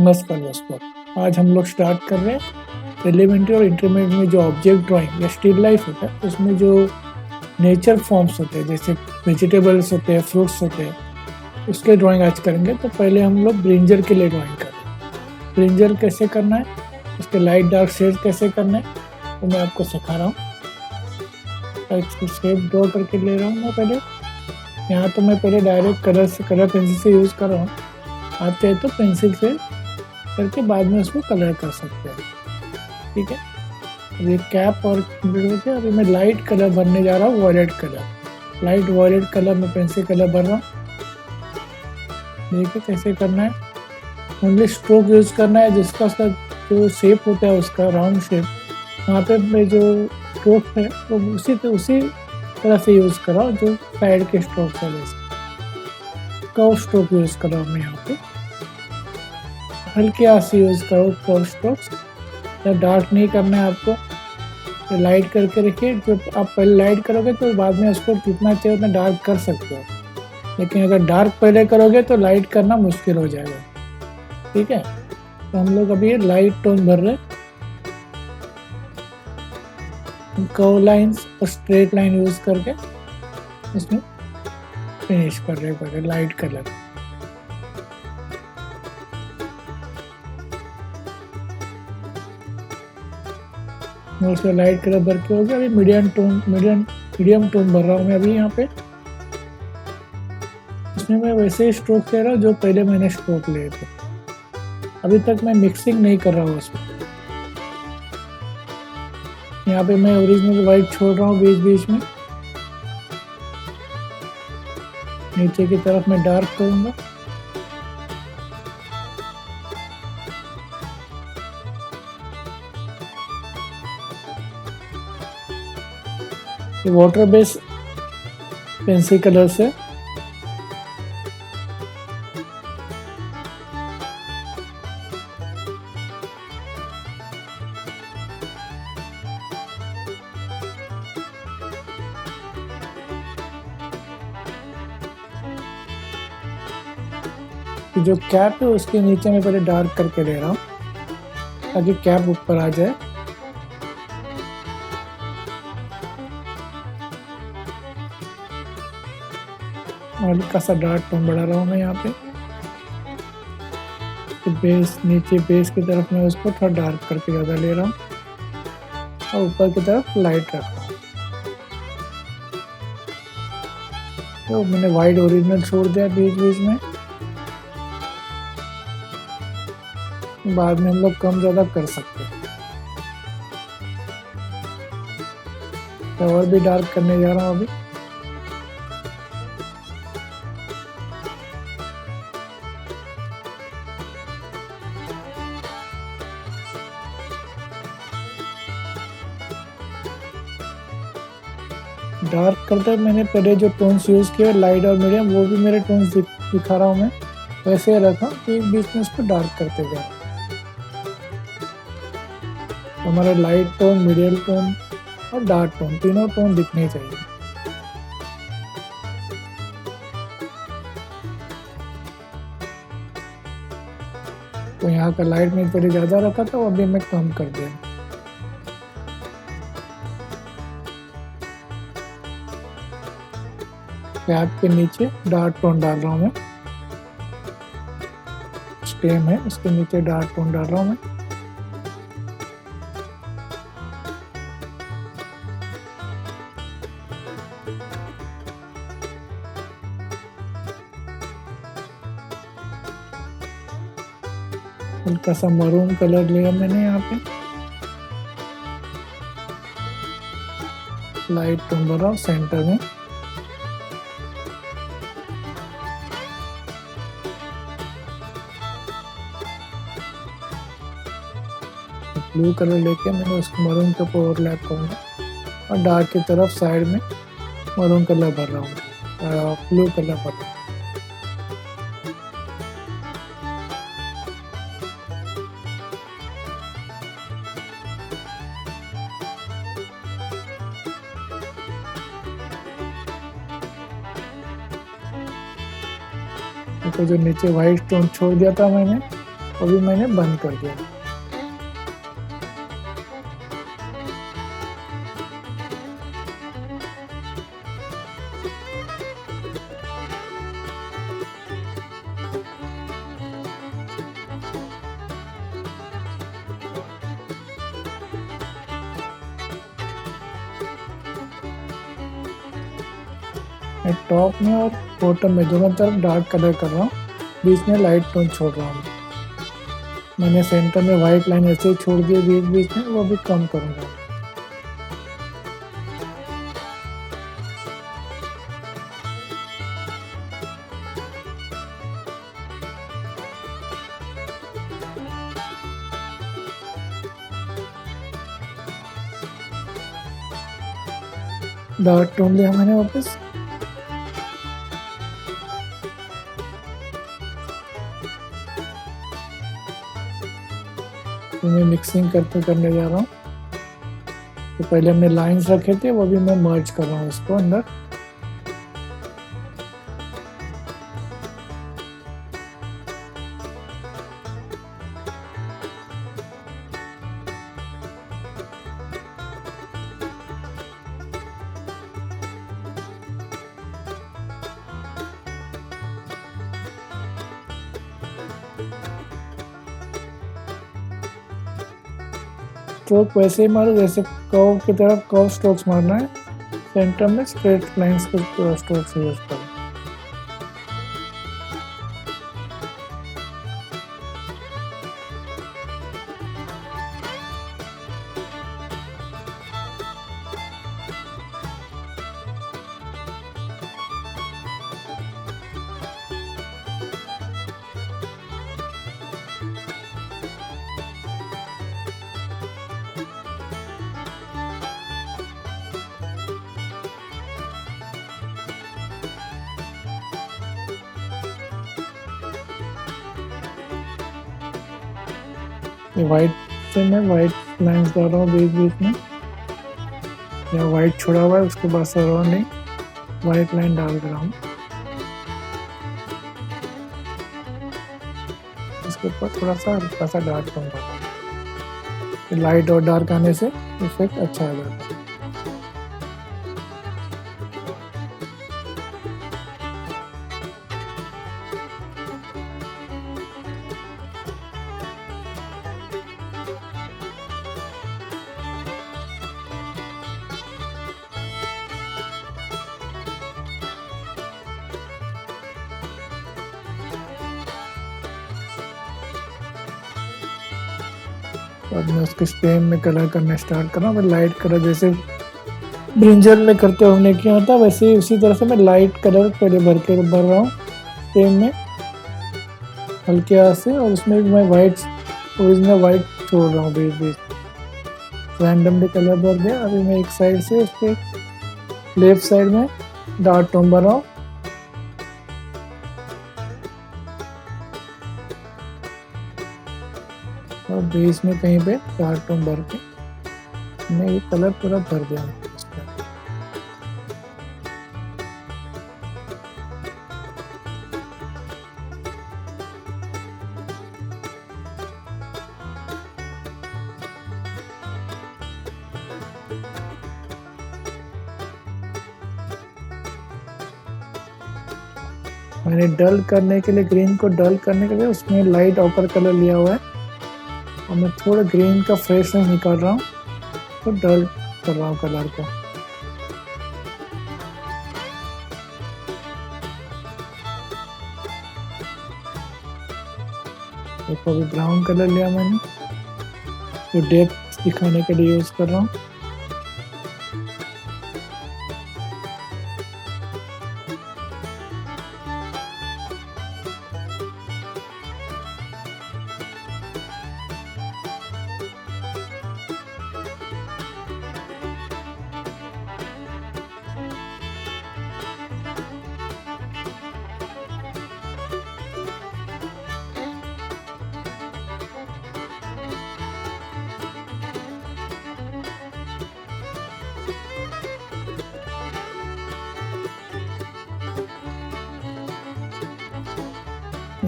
नमस्कार दोस्तों, आज हम लोग स्टार्ट कर रहे हैं एलिमेंट्री और इंटरमीडिएट में जो ऑब्जेक्ट ड्राइंग या स्टिल लाइफ होता है उसमें जो नेचर फॉर्म्स होते हैं जैसे वेजिटेबल्स होते हैं, फ्रूट्स होते हैं, उसके ड्राइंग आज करेंगे। तो पहले हम लोग ब्रिंजल के लिए ड्राइंग कर रहे हैं। ब्रिंजल कैसे करना है, उसके लाइट डार्क शेड कैसे करना है वो मैं आपको सिखा रहा हूँ। एक शेप ड्रॉ करके ले रहा हूँ मैं पहले। यहाँ तो मैं पहले डायरेक्ट कलर पेंसिल से यूज़ कर रहा हूँ। आप चाहे तो पेंसिल से करके बाद में उसको कलर कर सकते हैं, ठीक है। अब ये कैप और कंप्लीट हो गया। अभी मैं लाइट कलर भरने जा रहा हूँ, violet colour. Light violet colour में पेंसिल कलर भर रहा हूँ। देखिए कैसे करना है। ओनली स्ट्रोक यूज़ करना है, जिसका उसका जो शेप होता है उसका राउंड शेप, वहाँ पे मैं जो स्ट्रोक है वो उसी तरह से यूज़ कर रहा हूँ जो साइड के स्ट्रोक है। वैसे कर्व स्ट्रोक यूज़ कर रहा हूँ मैं यहाँ पे। हल्के हाथ से यूज़ करो कर्व स्ट्रोक्स। या डार्क नहीं करना है आपको, तो लाइट करके रखिए। जब आप पहले लाइट करोगे तो बाद में उसको जितना चाहिए उतना डार्क कर सकते हो, लेकिन अगर डार्क पहले करोगे तो लाइट करना मुश्किल हो जाएगा, ठीक है। तो हम लोग अभी लाइट टोन भर रहे हैं। कर्व लाइंस और स्ट्रेट लाइन यूज़ करके इसमें फिनिश कर रहे हैं पहले लाइट कलर। उसमें लाइट कलर भर के हो गया। अभी मीडियम टोन भर रहा हूँ मैं अभी यहाँ पे। इसमें मैं वैसे ही स्ट्रोक ले रहा हूँ जो पहले मैंने स्ट्रोक लिए थे। अभी तक मैं मिक्सिंग नहीं कर रहा हूँ उसमें। यहाँ पे मैं ओरिजिनल वाइट छोड़ रहा हूँ बीच बीच में। नीचे की तरफ मैं डार्क करूँगा। वाटर बेस पेंसिल कलर से जो कैप है उसके नीचे मैं पहले डार्क करके ले रहा हूँ ताकि कैप ऊपर आ जाए। हल्का सा डार्क टोन बढ़ा रहा हूँ मैं यहाँ पे। तो नीचे बेस की तरफ मैं उसको थोड़ा डार्क करके ज़्यादा ले रहा हूँ और ऊपर की तरफ लाइट रख रहा हूँ। तो मैंने वाइट ओरिजिनल छोड़ दिया बीच बीच में। बाद में हम लोग कम ज़्यादा कर सकते हैं। तो और भी डार्क करने जा रहा हूँ अभी। डार्क करते मैंने पहले जो टोन्स यूज़ किए लाइट और मीडियम, वो भी मेरे टोन्स दिखा रहा हूँ मैं। वैसे रखा कि बीच में इसको डार्क करते गया। तो हमारा लाइट टोन, मीडियम टोन और डार्क टोन तीनों टोन दिखने चाहिए। तो यहाँ का लाइट में पहले ज़्यादा रखा था, अभी मैं कम कर दिया। कैप के नीचे डार्क टोन डाल रहा हूँ मैं। स्टेम है उसके नीचे डार्क टोन डाल रहा हूँ मैं। हल्का सा मरून कलर लिया मैंने यहाँ पे। लाइट टोन भरा सेंटर में। ब्लू कलर लेके मैंने उसको मरून के ऊपर ओवरलैप करूँगा और डार्क की तरफ साइड में मरून कलर भर रहा हूँ, ब्लू कलर भर रहा हूँ। तो जो नीचे वाइट टोन छोड़ दिया था मैंने वो भी मैंने बंद कर दिया। मैं टॉप में और बॉटम में दोनों तरफ डार्क कलर कर रहा हूँ, बीच में लाइट टोन छोड़ रहा हूँ। मैंने सेंटर में वाइट लाइन ऐसे ही छोड़ दी बीच बीच में, वो भी कम करूँगा। डार्क टोन लिया मैंने वापस। तो मैं मिक्सिंग करने जा रहा हूँ। तो पहले हमने लाइंस रखे थे, वो भी मैं मर्ज कर रहा हूँ इसको अंदर। स्ट्रोक वैसे ही मारो जैसे कर्व की तरफ कर्व स्ट्रोक्स मारना है। सेंटर में स्ट्रेट लाइंस के स्ट्रोक्स यूज करो। ये वाइट से मैं वाइट लाइंस डाल रहा हूँ बीच बीच में। या वाइट छोड़ा हुआ है उसके बाद सराउंडिंग वाइट लाइन डाल रहा हूँ। उसके ऊपर थोड़ा सा हल्का सा डार्क टोन डाल रहा हूँ। लाइट और डार्क आने से इफेक्ट अच्छा आ जाता है। अब मैं उसके स्टेम में कलर करना स्टार्ट कर रहा हूँ। मैं लाइट कलर जैसे ब्रिंजल में करते हुए किया होता वैसे ही उसी तरह से मैं लाइट कलर पहले भर रहा हूँ स्टेम में हल्के हाथ से। और उसमें मैं ओरिजिनल वाइट छोड़ रहा हूँ बीच बीच। रैंडमली कलर भर दिया। अभी मैं एक साइड से उसके लेफ्ट साइड में डार्क टोन भर रहा हूँ। और बेस में कहीं पे डार्क टोन भर के मैं ये कलर पूरा भर दिया हूँ। मैंने डल करने के लिए ग्रीन को डल करने के लिए उसमें लाइट ऑपर कलर लिया हुआ है और मैं थोड़ा ग्रीन का फ्रेशनेस निकाल रहा हूँ तो डल कर रहा हूँ कलर को। देखो अभी ब्राउन कलर लिया मैंने जो डेप्थ दिखाने के लिए यूज कर रहा हूँ।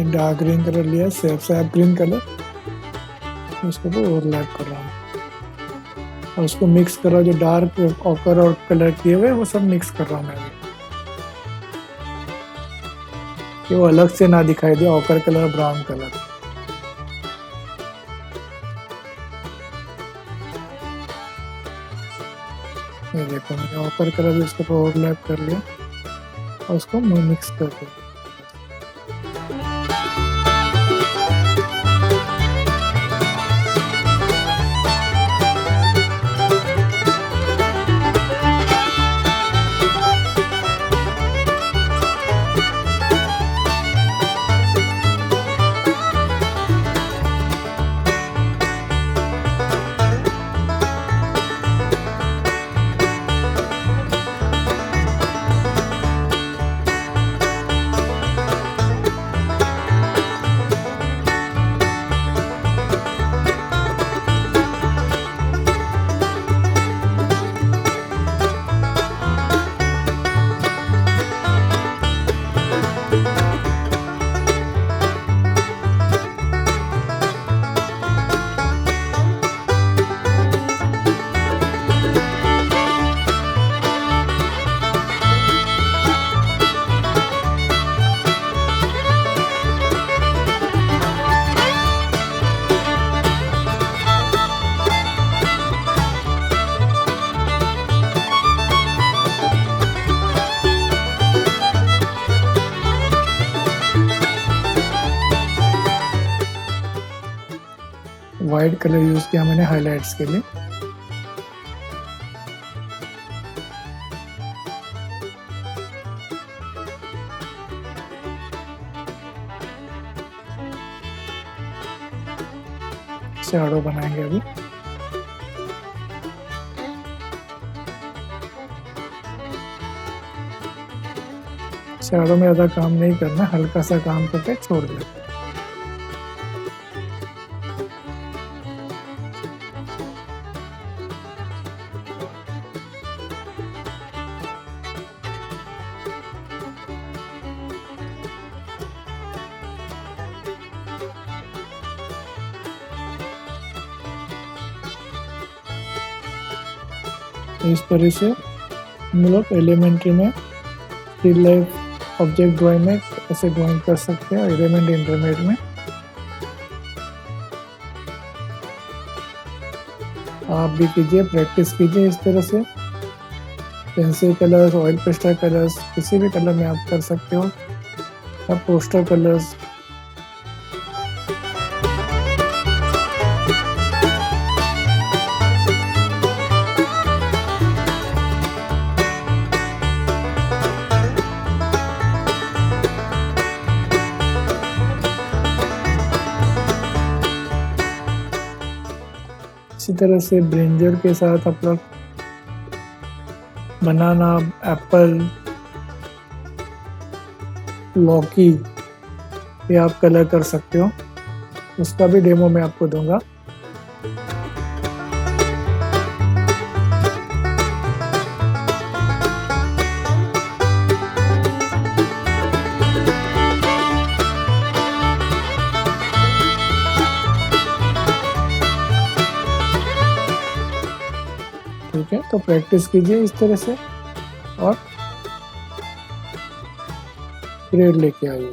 एक डार्क ग्रीन कलर लिया, सैप ग्रीन कलर, उसको तो ओवरलैप कर रहा हूँ और उसको मिक्स कर रहा हूँ। जो डार्क ऑकर और कलर किए हुए वो सब मिक्स कर रहा हूँ मैं भी, कि वो अलग से ना दिखाई दे, ऑकर कलर ब्राउन कलर। ये देखो मैंने ऑकर कलर भी उसके ऊपर ओवरलैप कर लिया और उसको मिक्स कर दिया। वाइट कलर यूज किया मैंने हाइलाइट्स के लिए। शैडो बनाएंगे अभी। शैडो में ज़्यादा काम नहीं करना, हल्का सा काम करके छोड़ देना। इस तरह से हम लोग एलिमेंट्री में स्टिल लाइफ ऑब्जेक्ट ड्राइंग में ऐसे ड्राइंग कर सकते हैं। एलिमेंट इंटरमीडिएट में आप भी कीजिए, प्रैक्टिस कीजिए इस तरह से। Pencil colours, oil pastel colours, किसी भी कलर में आप कर सकते हो, और पोस्टर कलर्स। इसी तरह से ब्रिंजल के साथ आप लोग बनाना, एप्पल, लौकी ये आप कलर कर सकते हो। उसका भी डेमो मैं आपको दूंगा। ठीक है, तो प्रैक्टिस कीजिए इस तरह से और ग्रेड लेके आइए।